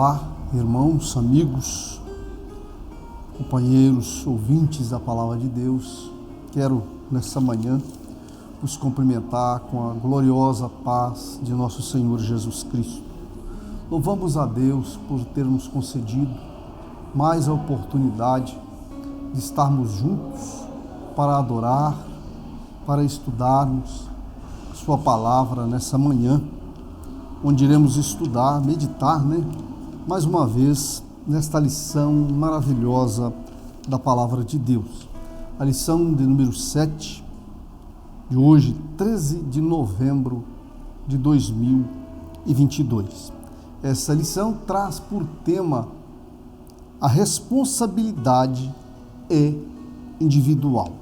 Olá, irmãos, amigos, companheiros, ouvintes da Palavra de Deus. Quero, nessa manhã, os cumprimentar com a gloriosa paz de nosso Senhor Jesus Cristo. Louvamos a Deus por ter nos concedido mais a oportunidade de estarmos juntos para adorar, para estudarmos Sua Palavra nessa manhã, onde iremos estudar, meditar, mais uma vez, nesta lição maravilhosa da Palavra de Deus. A lição de número 7, de hoje, 13 de novembro de 2022. Essa lição traz por tema a responsabilidade é individual.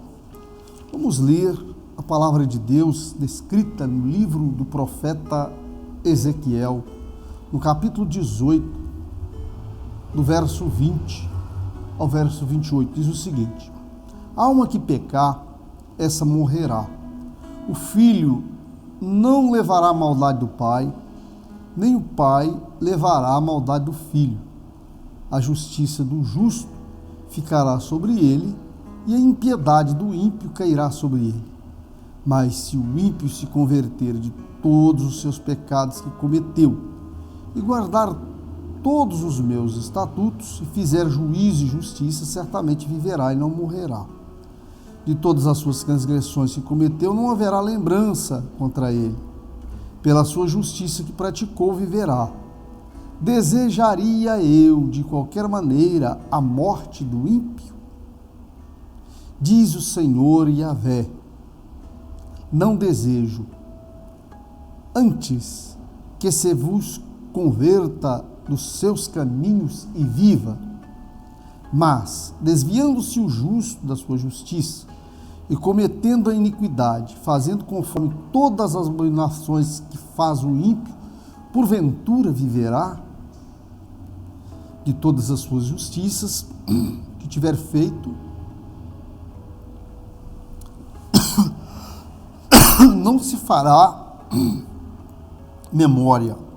Vamos ler a Palavra de Deus descrita no livro do profeta Ezequiel, no capítulo 18, do verso 20 ao verso 28, diz o seguinte: a alma que pecar, essa morrerá. O filho não levará a maldade do pai, nem o pai levará a maldade do filho. A justiça do justo ficará sobre ele, e a impiedade do ímpio cairá sobre ele. Mas se o ímpio se converter de todos os seus pecados que cometeu, e guardar todos os meus estatutos, e fizer juízo e justiça, certamente viverá e não morrerá. De todas as suas transgressões que cometeu, não haverá lembrança contra ele. Pela sua justiça que praticou, viverá. Desejaria eu, de qualquer maneira, a morte do ímpio? Diz o Senhor Yahvé: não desejo, antes que se vos converta dos seus caminhos e viva. Mas, desviando-se o justo da sua justiça e cometendo a iniquidade, fazendo conforme todas as abominações que faz o ímpio, porventura viverá? De todas as suas justiças que tiver feito, não se fará memória.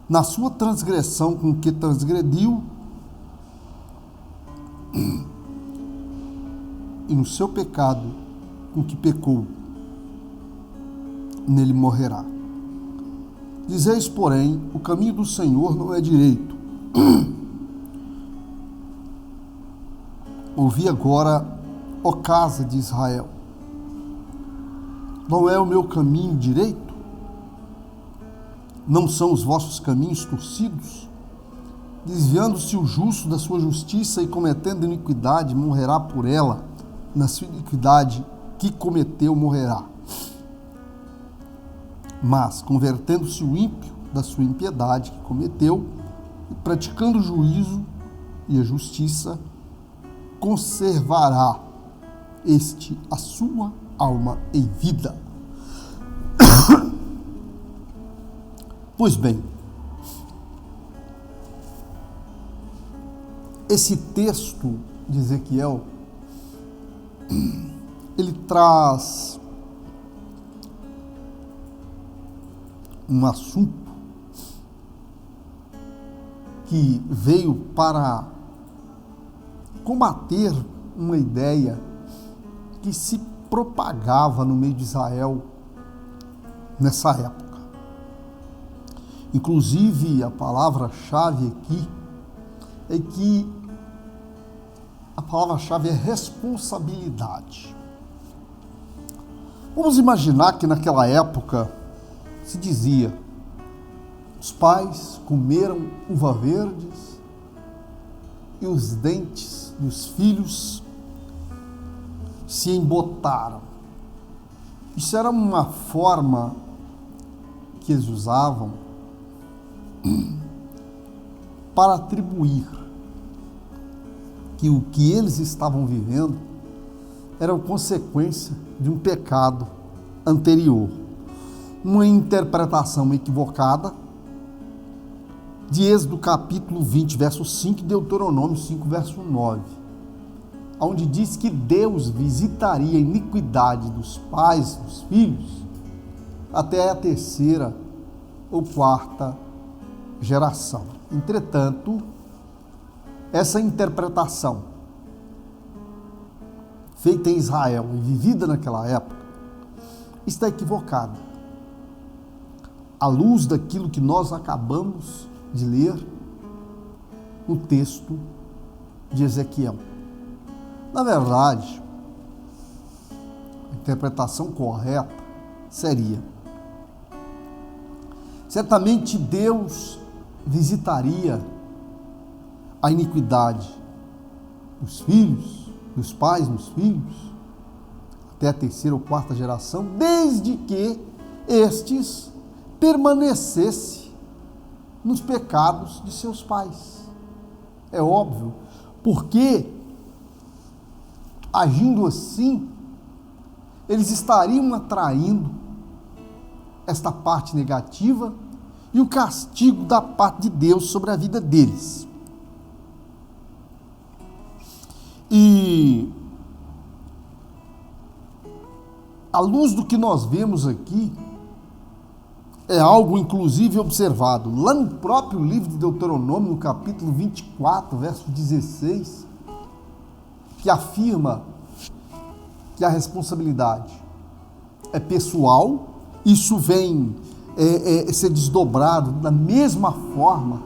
Na sua transgressão com que transgrediu, e no seu pecado com que pecou, nele morrerá. Dizeis, porém, o caminho do Senhor não é direito. Ouvi agora, ó casa de Israel: não é o meu caminho direito? Não são os vossos caminhos torcidos? Desviando-se o justo da sua justiça e cometendo iniquidade, morrerá por ela. Na sua iniquidade que cometeu, morrerá. Mas, convertendo-se o ímpio da sua impiedade que cometeu, e praticando o juízo e a justiça, conservará este a sua alma em vida. Pois bem, esse texto de Ezequiel, ele traz um assunto que veio para combater uma ideia que se propagava no meio de Israel nessa época. Inclusive, a palavra-chave aqui é que a palavra-chave é responsabilidade. Vamos imaginar que naquela época se dizia: os pais comeram uva verdes e os dentes dos filhos se embotaram. Isso era uma forma que eles usavam para atribuir que o que eles estavam vivendo era consequência de um pecado anterior. Uma interpretação equivocada de Êxodo capítulo 20, verso 5, e Deuteronômio 5, verso 9, onde diz que Deus visitaria a iniquidade dos pais, dos filhos, até a terceira ou quarta geração. Entretanto, essa interpretação feita em Israel e vivida naquela época está equivocada. À luz daquilo que nós acabamos de ler no texto de Ezequiel. Na verdade, a interpretação correta seria: certamente Deus visitaria a iniquidade dos filhos, dos pais nos filhos, até a terceira ou quarta geração, desde que estes permanecessem nos pecados de seus pais. É óbvio, porque agindo assim, eles estariam atraindo esta parte negativa e o castigo da parte de Deus sobre a vida deles. E à luz do que nós vemos aqui, é algo inclusive observado lá no próprio livro de Deuteronômio, no capítulo 24, verso 16, que afirma que a responsabilidade é pessoal. Isso vem ser desdobrado da mesma forma,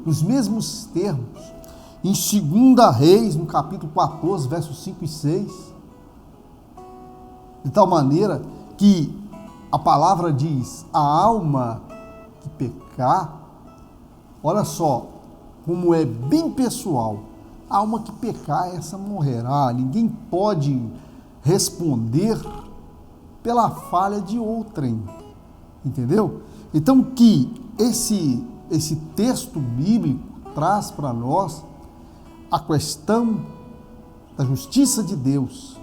nos mesmos termos, em 2 Reis, no capítulo 14, versos 5 e 6, de tal maneira que a palavra diz: a alma que pecar, olha só como é bem pessoal, a alma que pecar, essa morrerá. Ninguém pode responder pela falha de outrem, entendeu? Então, que esse texto bíblico traz para nós a questão da justiça de Deus,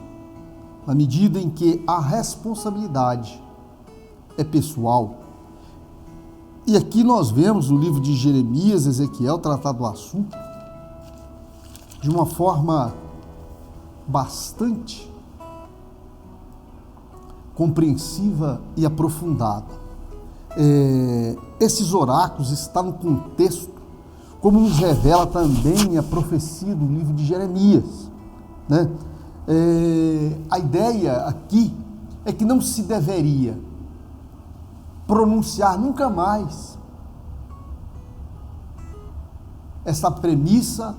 na medida em que a responsabilidade é pessoal. E aqui nós vemos no livro de Jeremias, Ezequiel, tratar do assunto de uma forma bastante compreensiva e aprofundada. Esses oráculos estão no contexto, como nos revela também a profecia do livro de Jeremias, né? A ideia aqui é que não se deveria pronunciar nunca mais essa premissa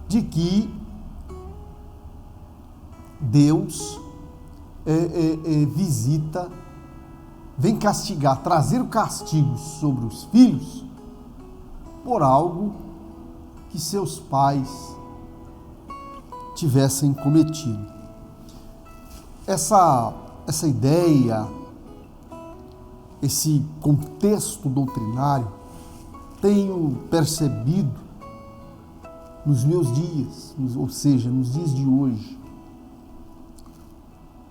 de que Deus visita, vem castigar, trazer o castigo sobre os filhos por algo que seus pais tivessem cometido. Essa ideia, esse contexto doutrinário, tenho percebido nos meus dias, ou seja, nos dias de hoje.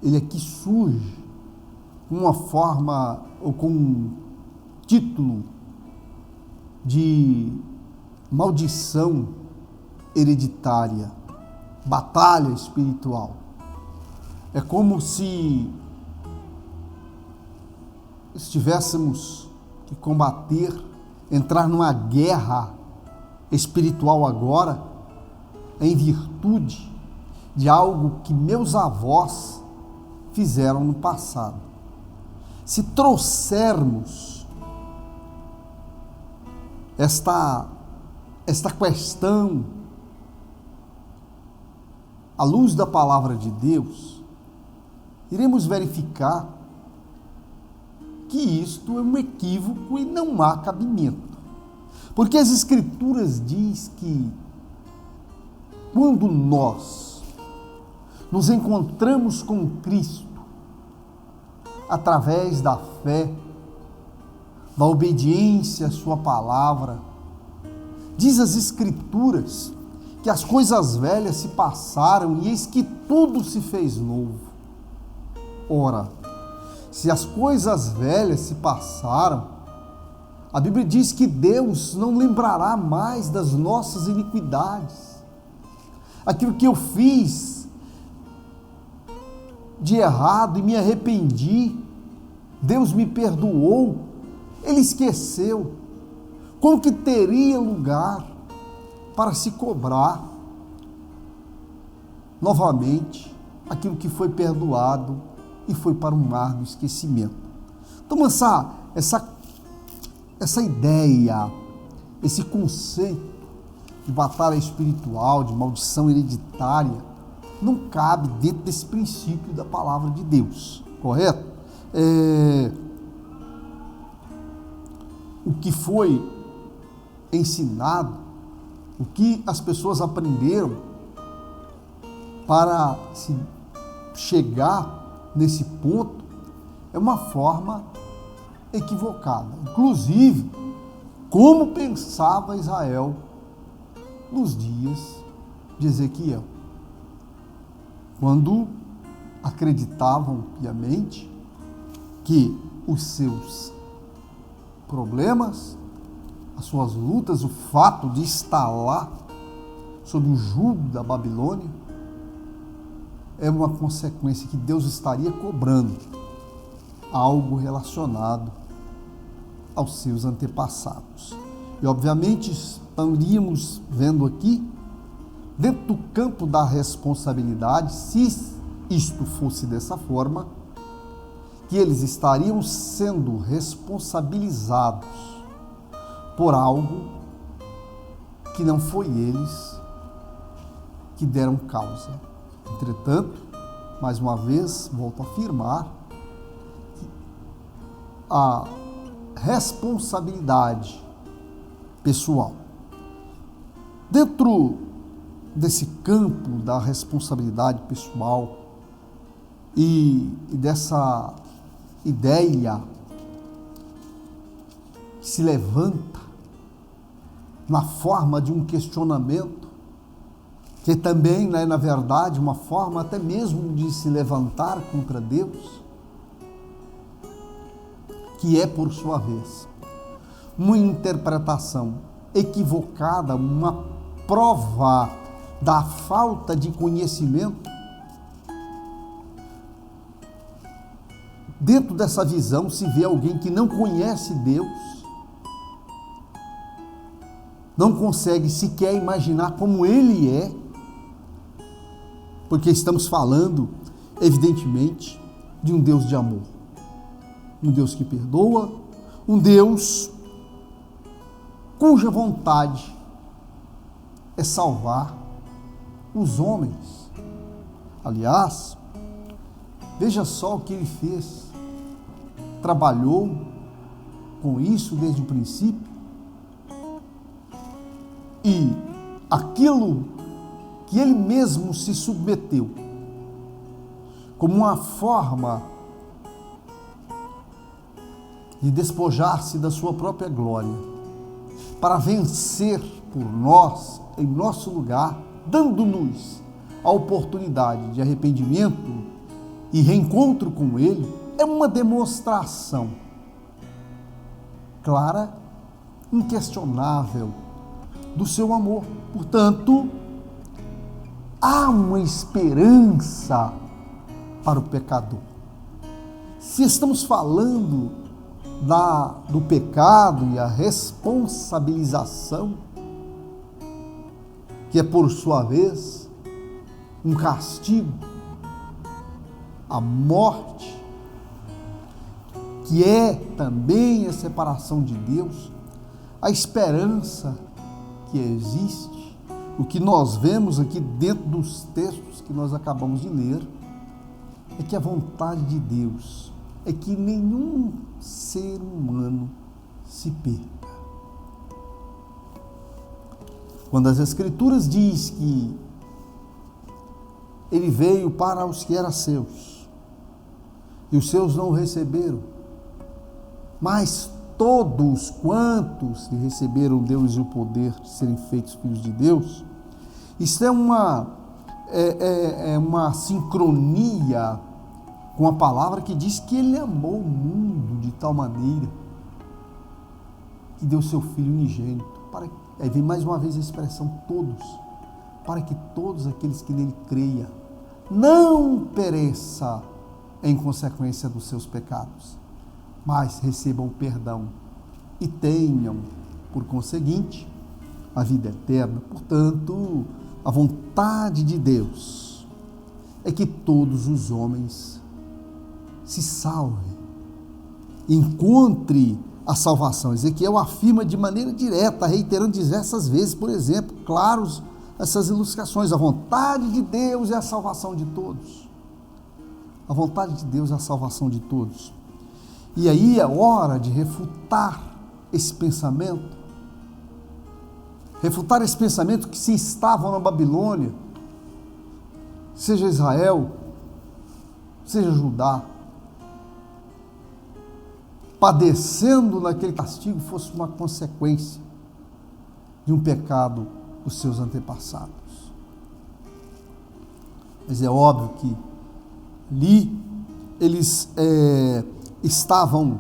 Ele aqui surge com uma forma, ou com um título de maldição hereditária, batalha espiritual. É como se estivéssemos que combater, entrar numa guerra espiritual agora, em virtude de algo que meus avós fizeram no passado. Se trouxermos esta questão à luz da palavra de Deus, iremos verificar que isto é um equívoco e não há cabimento. Porque as Escrituras diz que quando nós nos encontramos com Cristo, através da fé, da obediência à sua palavra, diz as Escrituras que as coisas velhas se passaram e eis que tudo se fez novo. Ora, se as coisas velhas se passaram, a Bíblia diz que Deus não lembrará mais das nossas iniquidades. Aquilo que eu fiz de errado e me arrependi, Deus me perdoou, ele esqueceu. Como que teria lugar para se cobrar novamente aquilo que foi perdoado e foi para um mar do esquecimento? Então, essa ideia, esse conceito de batalha espiritual, de maldição hereditária, não cabe dentro desse princípio da palavra de Deus, correto? O que foi ensinado, o que as pessoas aprenderam para se chegar nesse ponto é uma forma equivocada. Inclusive, como pensava Israel nos dias de Ezequiel, quando acreditavam piamente que os seus problemas, as suas lutas, o fato de estar lá sob o jugo da Babilônia é uma consequência que Deus estaria cobrando algo relacionado aos seus antepassados. E obviamente estaríamos vendo aqui, dentro do campo da responsabilidade, se isto fosse dessa forma, que eles estariam sendo responsabilizados por algo que não foi eles que deram causa. Entretanto, mais uma vez, volto a afirmar que a responsabilidade pessoal, dentro desse campo da responsabilidade pessoal e dessa ideia que se levanta na forma de um questionamento, que também, na verdade, uma forma até mesmo de se levantar contra Deus, que é, por sua vez, uma interpretação equivocada, uma prova da falta de conhecimento. Dentro dessa visão se vê alguém que não conhece Deus, não consegue sequer imaginar como Ele é, porque estamos falando, evidentemente, de um Deus de amor, um Deus que perdoa, um Deus cuja vontade é salvar os homens. Aliás, veja só o que Ele fez, trabalhou com isso desde o princípio, e aquilo que Ele mesmo se submeteu como uma forma de despojar-se da sua própria glória para vencer por nós, em nosso lugar, dando-nos a oportunidade de arrependimento e reencontro com Ele, é uma demonstração clara, inquestionável do seu amor. Portanto, há uma esperança para o pecador. Se estamos falando do pecado e a responsabilização, que é por sua vez um castigo, a morte, que é também a separação de Deus, a esperança que existe, o que nós vemos aqui dentro dos textos que nós acabamos de ler, é que a vontade de Deus é que nenhum ser humano se perca. Quando as Escrituras diz que Ele veio para os que eram seus, e os seus não o receberam, mas todos quantos que receberam Deus e o poder de serem feitos filhos de Deus, isso é uma sincronia com a palavra que diz que Ele amou o mundo de tal maneira que deu seu Filho unigênito, aí vem mais uma vez a expressão todos, para que todos aqueles que nele creiam não pereça em consequência dos seus pecados, mas recebam o perdão e tenham, por conseguinte, a vida eterna. Portanto, a vontade de Deus é que todos os homens se salvem, encontre a salvação. Ezequiel afirma de maneira direta, reiterando diversas vezes, por exemplo, claros, essas ilustrações. A vontade de Deus é a salvação de todos. A vontade de Deus é a salvação de todos. E aí é hora de refutar esse pensamento. Refutar esse pensamento que se estavam na Babilônia, seja Israel, seja Judá, padecendo naquele castigo fosse uma consequência de um pecado dos seus antepassados. Mas é óbvio que ali eles estavam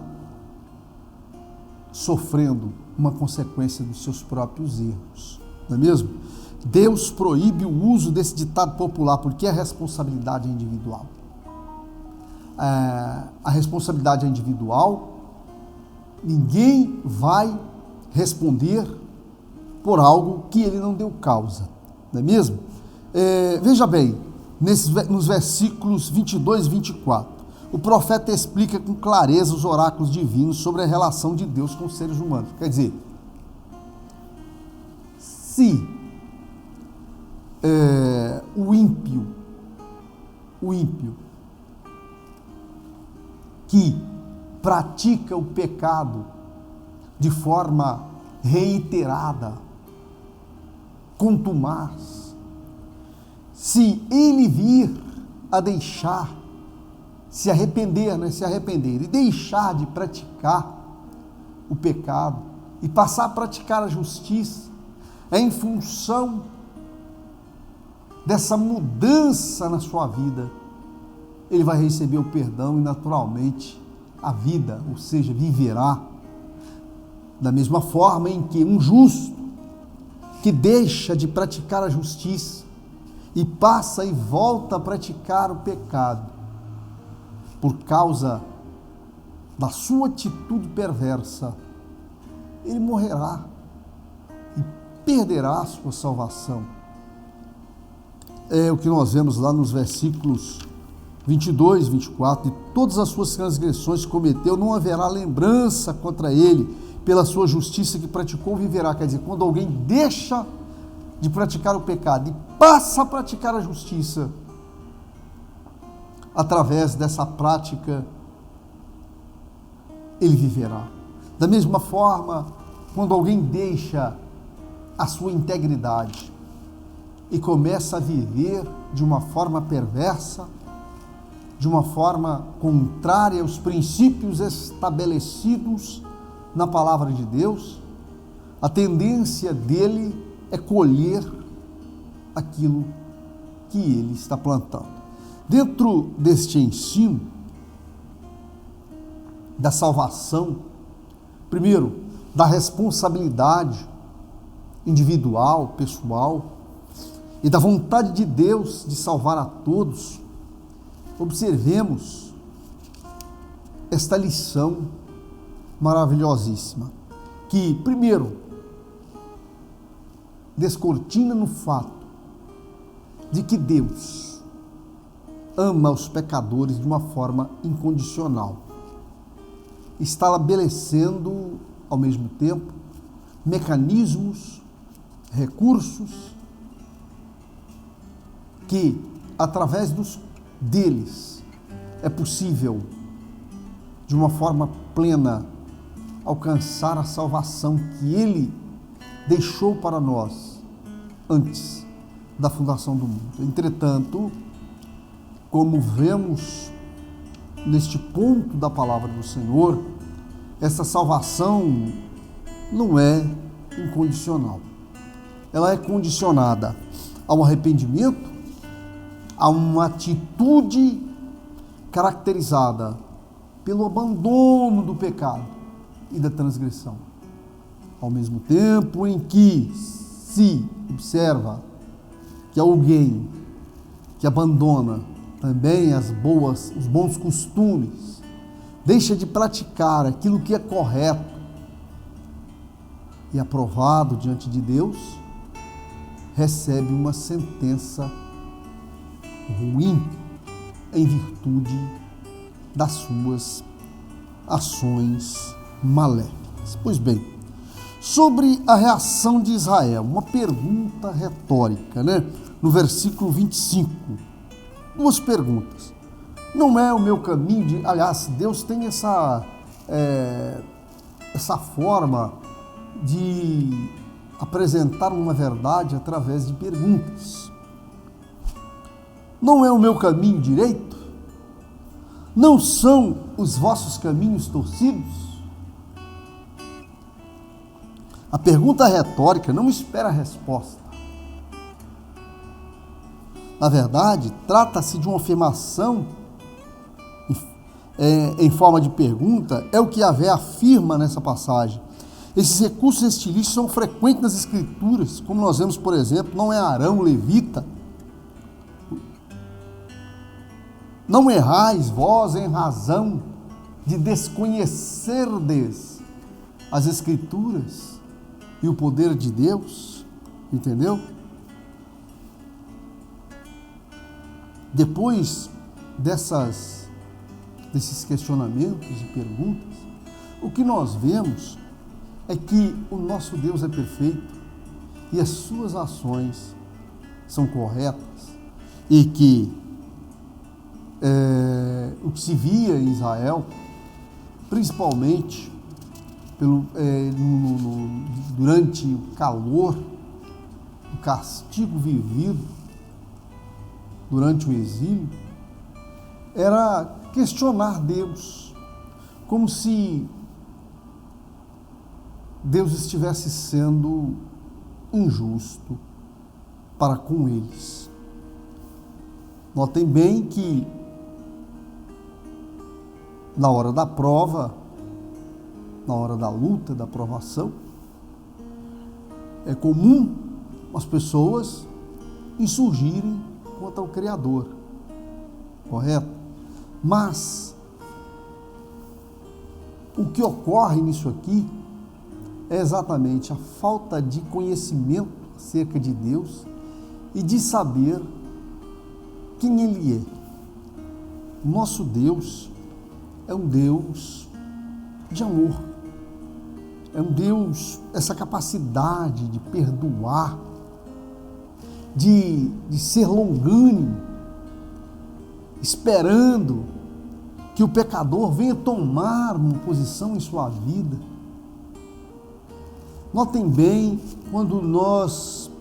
sofrendo uma consequência dos seus próprios erros, não é mesmo? Deus proíbe o uso desse ditado popular, porque a responsabilidade é individual. A responsabilidade é individual, ninguém vai responder por algo que ele não deu causa, não é mesmo? Veja bem, nos versículos 22 e 24, o profeta explica com clareza os oráculos divinos sobre a relação de Deus com os seres humanos. Quer dizer, se o ímpio que pratica o pecado de forma reiterada, contumaz, se ele vir a deixar, se arrepender e deixar de praticar o pecado e passar a praticar a justiça, é em função dessa mudança na sua vida, ele vai receber o perdão e naturalmente a vida, ou seja, viverá da mesma forma em que um justo que deixa de praticar a justiça e passa e volta a praticar o pecado por causa da sua atitude perversa, ele morrerá e perderá a sua salvação. É o que nós vemos lá nos versículos 22, 24, e todas as suas transgressões que cometeu, não haverá lembrança contra ele, pela sua justiça que praticou, viverá. Quer dizer, quando alguém deixa de praticar o pecado e passa a praticar a justiça, através dessa prática, ele viverá. Da mesma forma, quando alguém deixa a sua integridade e começa a viver de uma forma perversa, de uma forma contrária aos princípios estabelecidos na palavra de Deus, a tendência dele é colher aquilo que ele está plantando. Dentro deste ensino da salvação, primeiro, da responsabilidade individual, pessoal, e da vontade de Deus de salvar a todos, observemos esta lição maravilhosíssima, que, primeiro, descortina no fato de que Deus ama os pecadores de uma forma incondicional, estabelecendo, ao mesmo tempo, mecanismos, recursos, que, através deles, é possível, de uma forma plena, alcançar a salvação que Ele deixou para nós antes da fundação do mundo. Entretanto, como vemos neste ponto da palavra do Senhor, essa salvação não é incondicional. Ela é condicionada ao arrependimento, a uma atitude caracterizada pelo abandono do pecado e da transgressão. Ao mesmo tempo em que se observa que alguém que abandona também os bons costumes, deixa de praticar aquilo que é correto e aprovado diante de Deus, recebe uma sentença ruim em virtude das suas ações maléficas. Pois bem, sobre a reação de Israel, uma pergunta retórica, né? No versículo 25, duas perguntas. Não é o meu caminho de... Aliás, Deus tem essa forma de apresentar uma verdade através de perguntas. Não é o meu caminho direito? Não são os vossos caminhos torcidos? A pergunta retórica não espera a resposta. Na verdade, trata-se de uma afirmação em forma de pergunta, é o que Yahvé afirma nessa passagem. Esses recursos estilísticos são frequentes nas Escrituras, como nós vemos, por exemplo, não é Arão, levita. Não errais vós em razão de desconhecerdes as Escrituras e o poder de Deus, entendeu? Depois desses questionamentos e perguntas, o que nós vemos é que o nosso Deus é perfeito e as suas ações são corretas e que o que se via em Israel, principalmente durante o calor, o castigo vivido durante o exílio, era questionar Deus, como se Deus estivesse sendo injusto para com eles. Notem bem que na hora da prova, na hora da luta, da provação, é comum as pessoas insurgirem contra o Criador, correto? Mas o que ocorre nisso aqui é exatamente a falta de conhecimento acerca de Deus e de saber quem Ele é. Nosso Deus é um Deus de amor, é um Deus, essa capacidade de perdoar, de ser longânimo, esperando que o pecador venha tomar uma posição em sua vida. Notem bem, quando nós,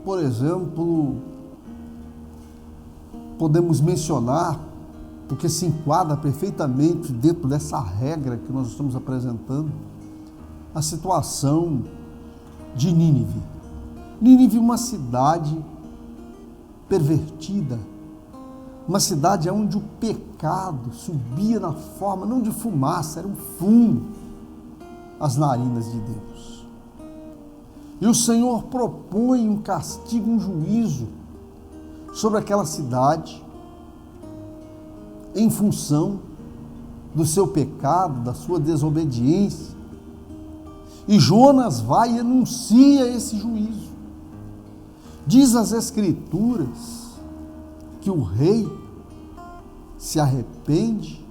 por exemplo, podemos mencionar, porque se enquadra perfeitamente dentro dessa regra que nós estamos apresentando, a situação de Nínive. Nínive é uma cidade pervertida, uma cidade onde o pecado subia na forma, não de fumaça, era um fumo, às narinas de Deus. E o Senhor propõe um castigo, um juízo sobre aquela cidade, em função do seu pecado, da sua desobediência. E Jonas vai e anuncia esse juízo. Diz as Escrituras que o rei se arrepende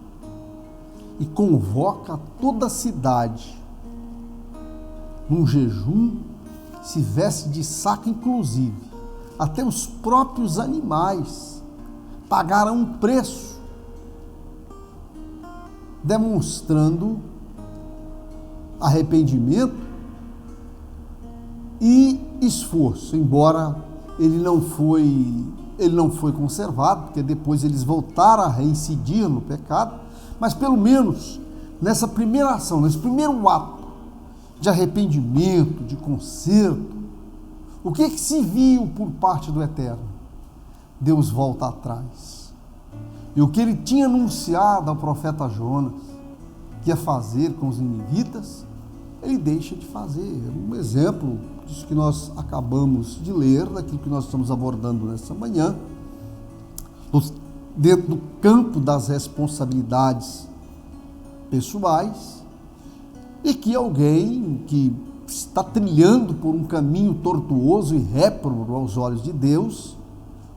e convoca toda a cidade num jejum, se veste de saco, inclusive até os próprios animais pagarão um preço, demonstrando arrependimento e esforço, embora ele não foi conservado, porque depois eles voltaram a reincidir no pecado, mas pelo menos nessa primeira ação, nesse primeiro ato de arrependimento, de conserto, o que se viu por parte do Eterno? Deus volta atrás. E o que ele tinha anunciado ao profeta Jonas, que ia fazer com os ninivitas, ele deixa de fazer. Um exemplo disso que nós acabamos de ler, daquilo que nós estamos abordando nessa manhã, dentro do campo das responsabilidades pessoais, e que alguém que está trilhando por um caminho tortuoso e réprobo aos olhos de Deus,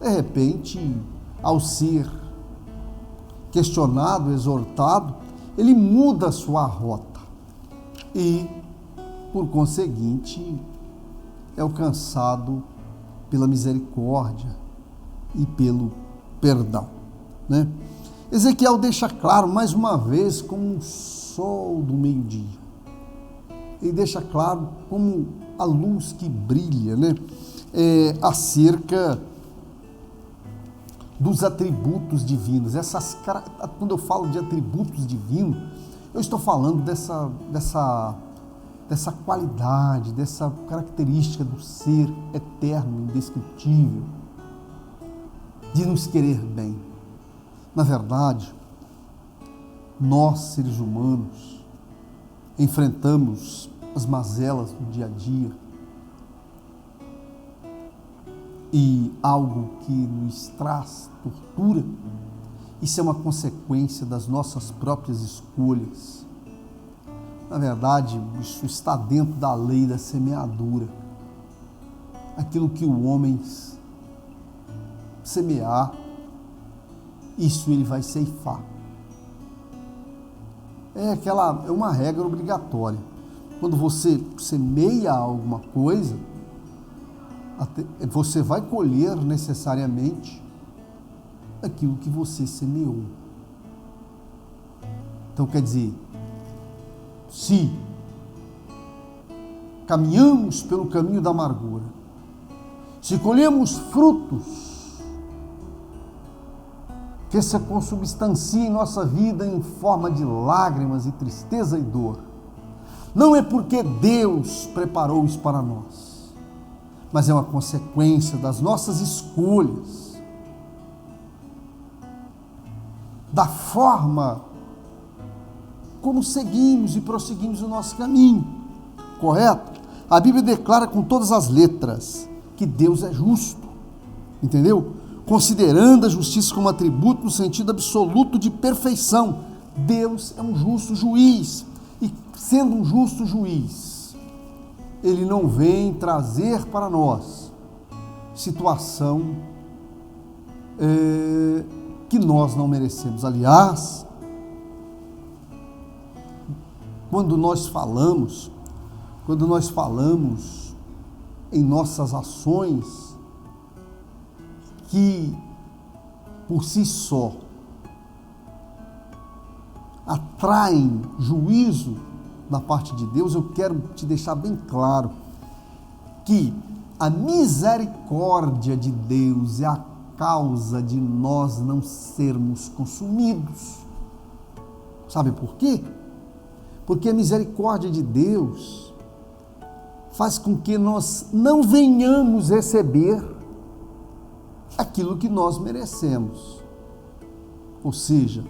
de repente, ao ser questionado, exortado, ele muda a sua rota e, por conseguinte, é alcançado pela misericórdia e pelo perdão, né? Ezequiel deixa claro, mais uma vez, como um sol do meio-dia. Ele deixa claro como a luz que brilha, né? Acerca dos atributos divinos. Quando eu falo de atributos divinos, eu estou falando dessa qualidade, dessa característica do ser eterno, indescritível, de nos querer bem. Na verdade, nós, seres humanos, enfrentamos as mazelas do dia a dia, e algo que nos traz tortura, isso é uma consequência das nossas próprias escolhas. Na verdade, isso está dentro da lei da semeadura. Aquilo que o homem semear, isso ele vai ceifar. É uma regra obrigatória. Quando você semeia alguma coisa, você vai colher necessariamente aquilo que você semeou. Então, quer dizer, se caminhamos pelo caminho da amargura, se colhemos frutos que se consubstanciem em nossa vida em forma de lágrimas e tristeza e dor, não é porque Deus preparou isso para nós, mas é uma consequência das nossas escolhas, da forma como seguimos e prosseguimos o nosso caminho, correto? A Bíblia declara com todas as letras que Deus é justo, entendeu? Considerando a justiça como atributo no sentido absoluto de perfeição. Deus é um justo juiz, e sendo um justo juiz, Ele não vem trazer para nós situação que nós não merecemos. Aliás, quando nós falamos em nossas ações que por si só atraem juízo da parte de Deus, eu quero te deixar bem claro que a misericórdia de Deus é a causa de nós não sermos consumidos. Sabe por quê? Porque a misericórdia de Deus faz com que nós não venhamos receber aquilo que nós merecemos. Ou seja,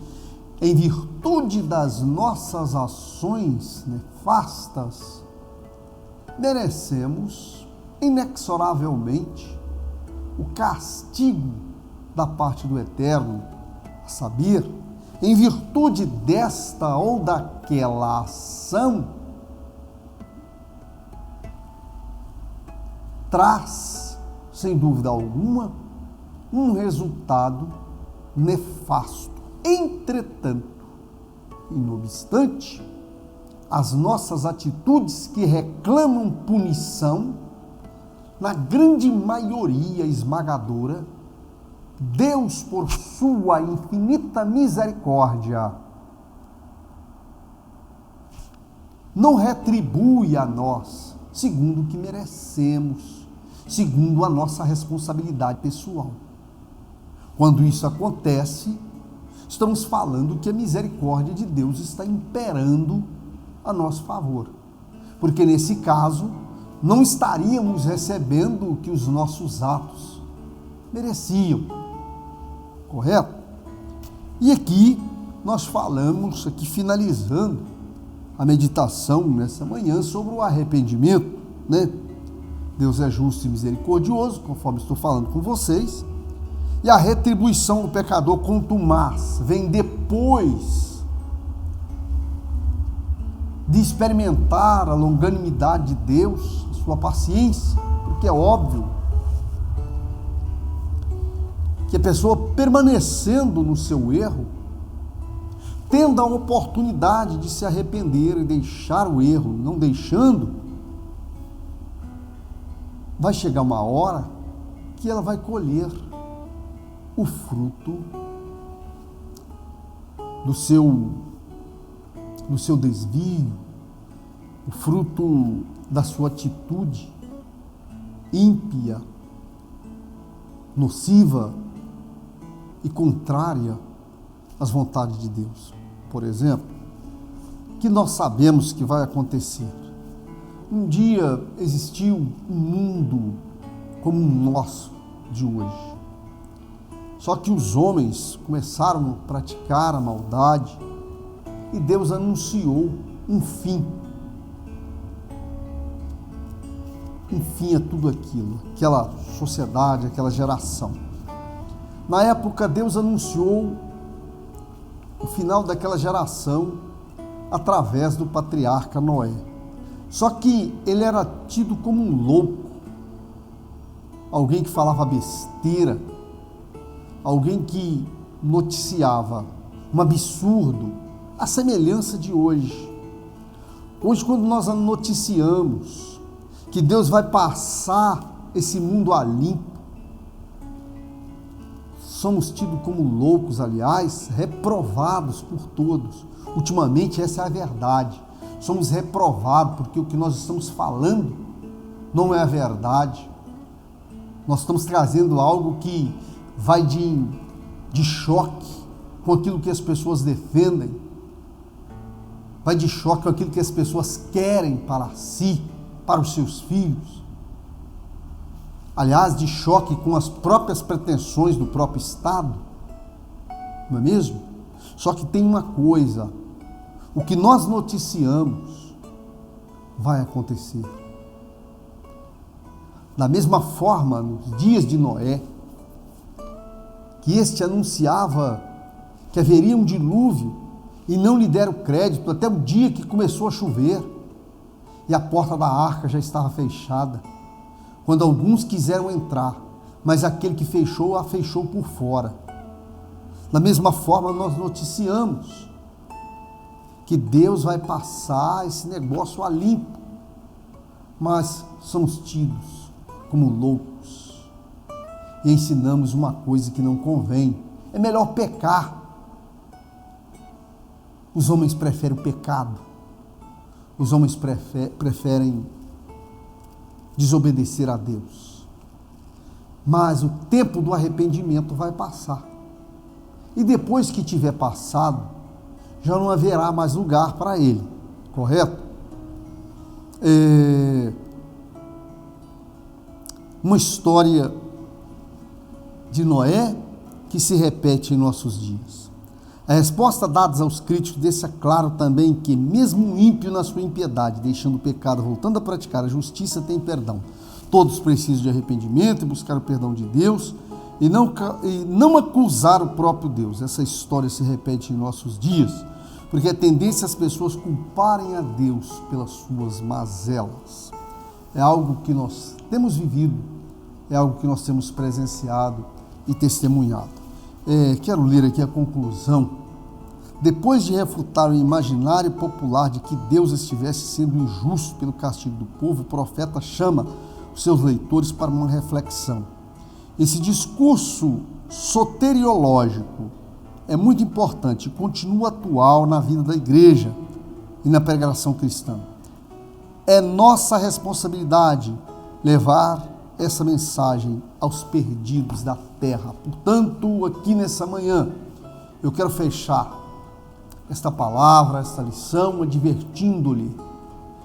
em virtude das nossas ações nefastas, merecemos inexoravelmente o castigo da parte do Eterno, a saber, em virtude desta ou daquela ação, traz, sem dúvida alguma, um resultado nefasto. Entretanto, e não obstante, as nossas atitudes que reclamam punição, na grande maioria esmagadora, Deus, por sua infinita misericórdia, não retribui a nós segundo o que merecemos, segundo a nossa responsabilidade pessoal. Quando isso acontece, estamos falando que a misericórdia de Deus está imperando a nosso favor, porque nesse caso não estaríamos recebendo o que os nossos atos mereciam, correto? E aqui nós falamos, finalizando a meditação nessa manhã, sobre o arrependimento, né? Deus é justo e misericordioso, conforme estou falando com vocês, E a retribuição do pecador contumaz vem depois de experimentar a longanimidade de Deus, sua paciência, porque é óbvio que a pessoa permanecendo no seu erro, tendo a oportunidade de se arrepender e deixar o erro, não deixando, vai chegar uma hora que ela vai colher o fruto do seu desvio, o fruto da sua atitude ímpia, nociva e contrária às vontades de Deus. Por exemplo, que nós sabemos que vai acontecer. Um dia existiu um mundo como o nosso de hoje. Só que os homens começaram a praticar a maldade e Deus anunciou um fim. Um fim a tudo aquilo, aquela sociedade, aquela geração. Na época, Deus anunciou o final daquela geração através do patriarca Noé. Só que ele era tido como um louco, alguém que falava besteira, alguém que noticiava um absurdo, a semelhança de hoje. Hoje, quando nós noticiamos que Deus vai passar esse mundo a limpo, somos tidos como loucos, aliás, reprovados por todos. Ultimamente, essa é a verdade. Somos reprovados porque o que nós estamos falando não é a verdade. Nós estamos trazendo algo que vai de choque com aquilo que as pessoas defendem, vai de choque com aquilo que as pessoas querem para si, para os seus filhos. Aliás, de choque com as próprias pretensões do próprio Estado, não é mesmo? Só que tem uma coisa, o que nós noticiamos vai acontecer. Da mesma forma, nos dias de Noé, que este anunciava que haveria um dilúvio e não lhe deram crédito até o dia que começou a chover e a porta da arca já estava fechada, quando alguns quiseram entrar, mas aquele que fechou, a fechou por fora. Da mesma forma, nós noticiamos que Deus vai passar esse negócio a limpo, mas somos tidos como loucos e ensinamos uma coisa que não convém. É melhor pecar. Os homens preferem o pecado. Os homens preferem desobedecer a Deus. Mas o tempo do arrependimento vai passar. E depois que tiver passado, já não haverá mais lugar para ele. Correto? Uma história de Noé que se repete em nossos dias. A resposta dada aos críticos deixa claro também que mesmo o ímpio na sua impiedade, deixando o pecado, voltando a praticar a justiça, tem perdão. Todos precisam de arrependimento e buscar o perdão de Deus e não acusar o próprio Deus. Essa história se repete em nossos dias, porque a tendência as pessoas culparem a Deus pelas suas mazelas. É algo que nós temos vivido, é algo que nós temos presenciado e testemunhado. Quero ler aqui a conclusão. Depois de refutar o imaginário popular de que Deus estivesse sendo injusto pelo castigo do povo, o profeta chama os seus leitores para uma reflexão. Esse discurso soteriológico é muito importante e continua atual na vida da igreja e na pregação cristã. É nossa responsabilidade levar essa mensagem aos perdidos da terra. Portanto, aqui nessa manhã, eu quero fechar esta palavra, esta lição, advertindo-lhe,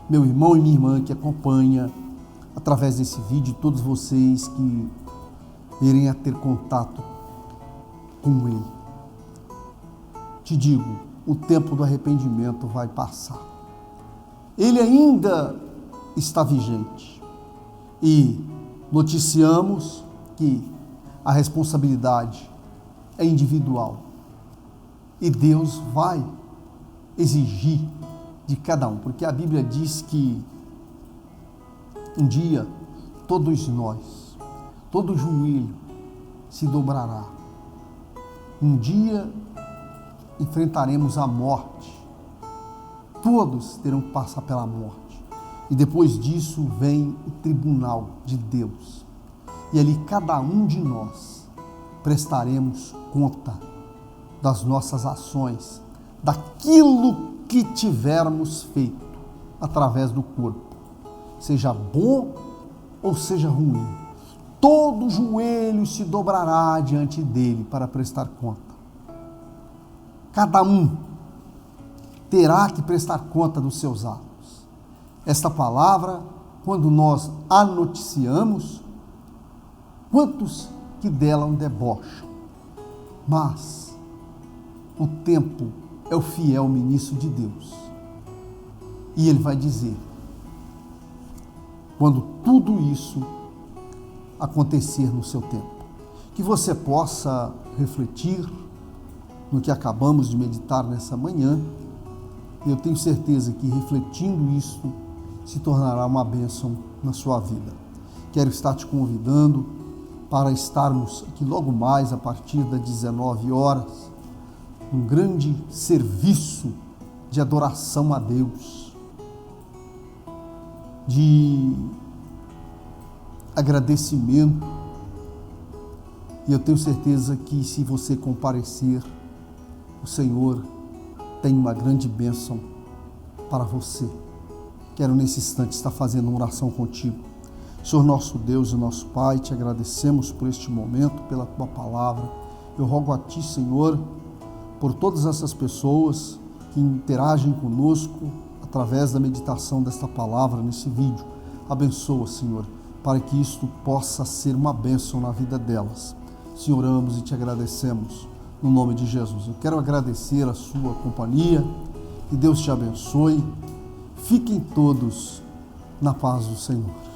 meu irmão e minha irmã que acompanha através desse vídeo, todos vocês que irem a ter contato com ele. Te digo, o tempo do arrependimento vai passar. Ele ainda está vigente. E noticiamos que a responsabilidade é individual. E Deus vai exigir de cada um, porque a Bíblia diz que um dia todos nós, todo joelho se dobrará. Um dia enfrentaremos a morte. Todos terão que passar pela morte. E depois disso vem o tribunal de Deus. E ali cada um de nós prestaremos conta das nossas ações, daquilo que tivermos feito através do corpo, seja bom ou seja ruim. Todo joelho se dobrará diante dele para prestar conta. Cada um terá que prestar conta dos seus atos. Esta palavra, quando nós a noticiamos, quantos que dela debocham? Mas o tempo é o fiel ministro de Deus. E ele vai dizer, quando tudo isso acontecer no seu tempo, que você possa refletir no que acabamos de meditar nessa manhã. Eu tenho certeza que refletindo isso se tornará uma bênção na sua vida. Quero estar te convidando para estarmos aqui logo mais a partir das 19 horas, um grande serviço de adoração a Deus, de agradecimento. E eu tenho certeza que se você comparecer, o Senhor tem uma grande bênção para você. Quero nesse instante estar fazendo uma oração contigo. Senhor nosso Deus e nosso Pai, te agradecemos por este momento, pela Tua palavra. Eu rogo a Ti, Senhor, por todas essas pessoas que interagem conosco através da meditação desta palavra nesse vídeo. Abençoa, Senhor, para que isto possa ser uma bênção na vida delas. Senhor, oramos e te agradecemos no nome de Jesus. Eu quero agradecer a sua companhia, que Deus te abençoe. Fiquem todos na paz do Senhor.